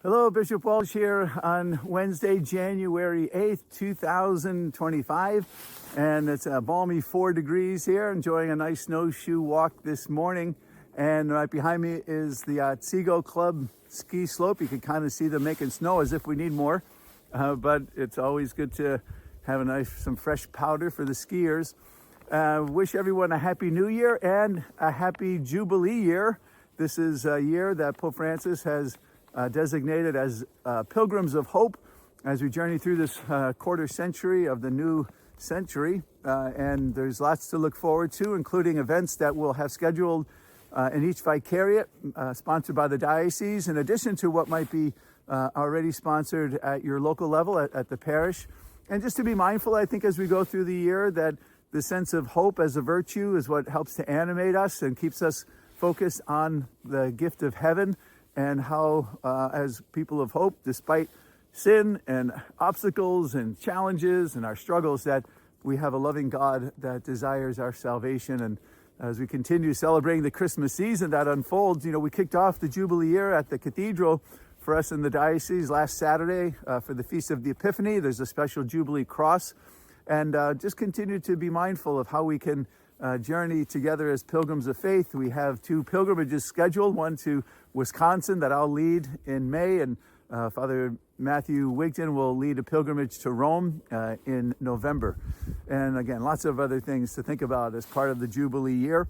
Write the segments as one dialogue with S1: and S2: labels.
S1: Hello, Bishop Walsh here on Wednesday, January 8th, 2025. And it's a balmy 4 degrees here, enjoying a nice snowshoe walk this morning. And right behind me is the Seagull Club ski slope. You can kind of see them making snow as if we need more. But it's always good to have some fresh powder for the skiers. Wish everyone a happy new year and a happy Jubilee year. This is a year that Pope Francis has designated as pilgrims of hope as we journey through this quarter century of the new century. And there's lots to look forward to, including events that we'll have scheduled in each vicariate, sponsored by the diocese, in addition to what might be already sponsored at your local level, at the parish. And just to be mindful, I think, as we go through the year, that the sense of hope as a virtue is what helps to animate us and keeps us focused on the gift of heaven, and how, as people of hope, despite sin and obstacles and challenges and our struggles, that we have a loving God that desires our salvation. And as we continue celebrating the Christmas season that unfolds, we kicked off the Jubilee year at the Cathedral for us in the diocese last Saturday for the Feast of the Epiphany. There's a special Jubilee cross. And just continue to be mindful of how we can journey together as pilgrims of faith. We have 2 pilgrimages scheduled, one to Wisconsin that I'll lead in May, and Father Matthew Wigton will lead a pilgrimage to Rome in November. And again, lots of other things to think about as part of the Jubilee year.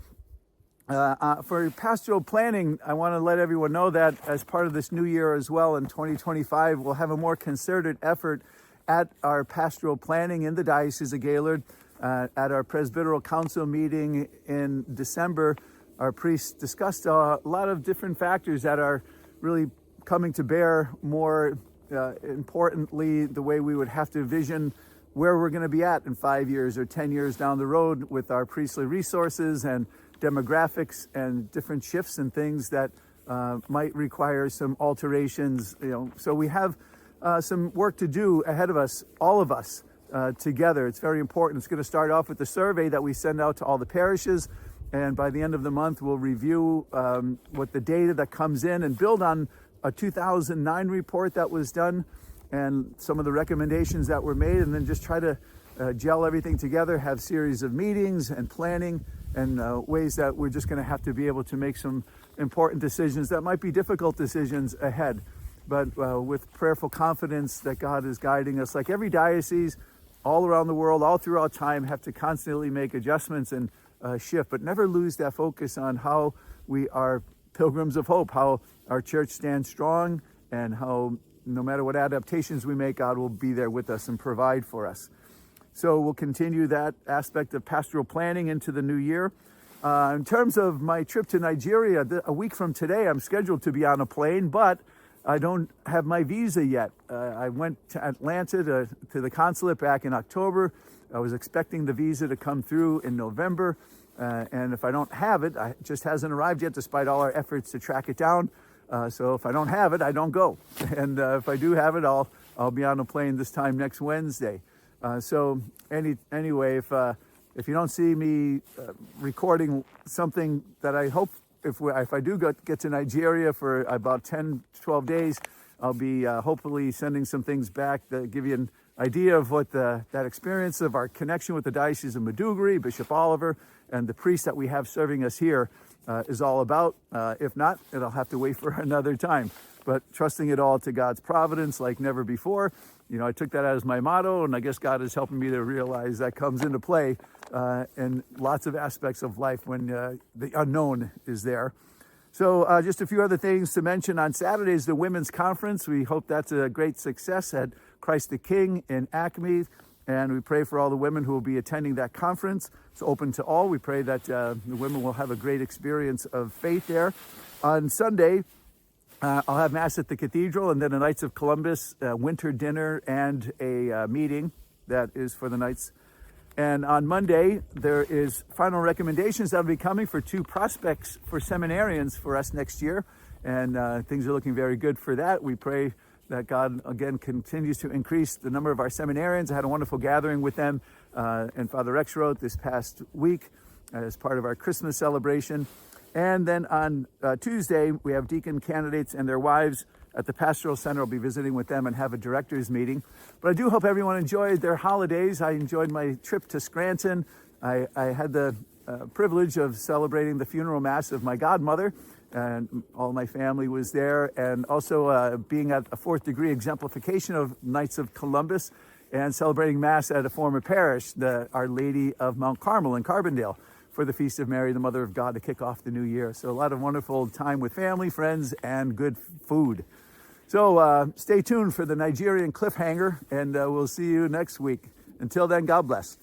S1: For pastoral planning, I want to let everyone know that as part of this new year as well, in 2025, we'll have a more concerted effort at our pastoral planning in the Diocese of Gaylord. At our Presbyteral Council meeting in December, our priests discussed a lot of different factors that are really coming to bear. More importantly, the way we would have to vision where we're going to be at in 5 years or 10 years down the road with our priestly resources and demographics and different shifts and things that might require some alterations. So we have some work to do ahead of us, all of us, together. It's very important. It's going to start off with the survey that we send out to all the parishes, and by the end of the month we'll review what the data that comes in and build on a 2009 report that was done and some of the recommendations that were made, and then just try to gel everything together, have series of meetings and planning and ways that we're just going to have to be able to make some important decisions that might be difficult decisions ahead, but with prayerful confidence that God is guiding us. Like every diocese all around the world, all throughout time, have to constantly make adjustments and shift, but never lose that focus on how we are pilgrims of hope, how our church stands strong, and how no matter what adaptations we make, God will be there with us and provide for us. So we'll continue that aspect of pastoral planning into the new year. In terms of my trip to Nigeria, a week from today, I'm scheduled to be on a plane, but I don't have my visa yet. I went to Atlanta to the consulate back in October. I was expecting the visa to come through in November. And if I don't have it, it just hasn't arrived yet, despite all our efforts to track it down. So if I don't have it, I don't go. And if I do have it, I'll be on a plane this time next Wednesday. So anyway, if you don't see me recording something that I hope, if I do get to Nigeria for about 10, 12 days, I'll be hopefully sending some things back that give you an idea of what that experience of our connection with the Diocese of Maiduguri, Bishop Oliver, and the priests that we have serving us here is all about. If not, it'll have to wait for another time. But trusting it all to God's providence like never before. I took that as my motto, and I guess God is helping me to realize that comes into play in lots of aspects of life when the unknown is there. So just a few other things to mention. On Saturday is the Women's Conference. We hope that's a great success at Christ the King in Acme. And we pray for all the women who will be attending that conference. It's open to all. We pray that the women will have a great experience of faith there. On Sunday, I'll have Mass at the Cathedral, and then a Knights of Columbus winter dinner and a meeting that is for the Knights. And on Monday, there is final recommendations that will be coming for 2 prospects for seminarians for us next year. And things are looking very good for that. We pray that God, again, continues to increase the number of our seminarians. I had a wonderful gathering with them and Father Rexroth this past week as part of our Christmas celebration. And then on Tuesday, we have deacon candidates and their wives at the Pastoral Center. I'll be visiting with them and have a director's meeting. But I do hope everyone enjoyed their holidays. I enjoyed my trip to Scranton. I had the privilege of celebrating the funeral mass of my godmother, and all my family was there, and also being at a fourth degree exemplification of Knights of Columbus and celebrating mass at a former parish, the Our Lady of Mount Carmel in Carbondale, for the Feast of Mary, the Mother of God, to kick off the new year. So a lot of wonderful time with family, friends, and good food. So stay tuned for the Nigerian cliffhanger, and we'll see you next week. Until then, God bless.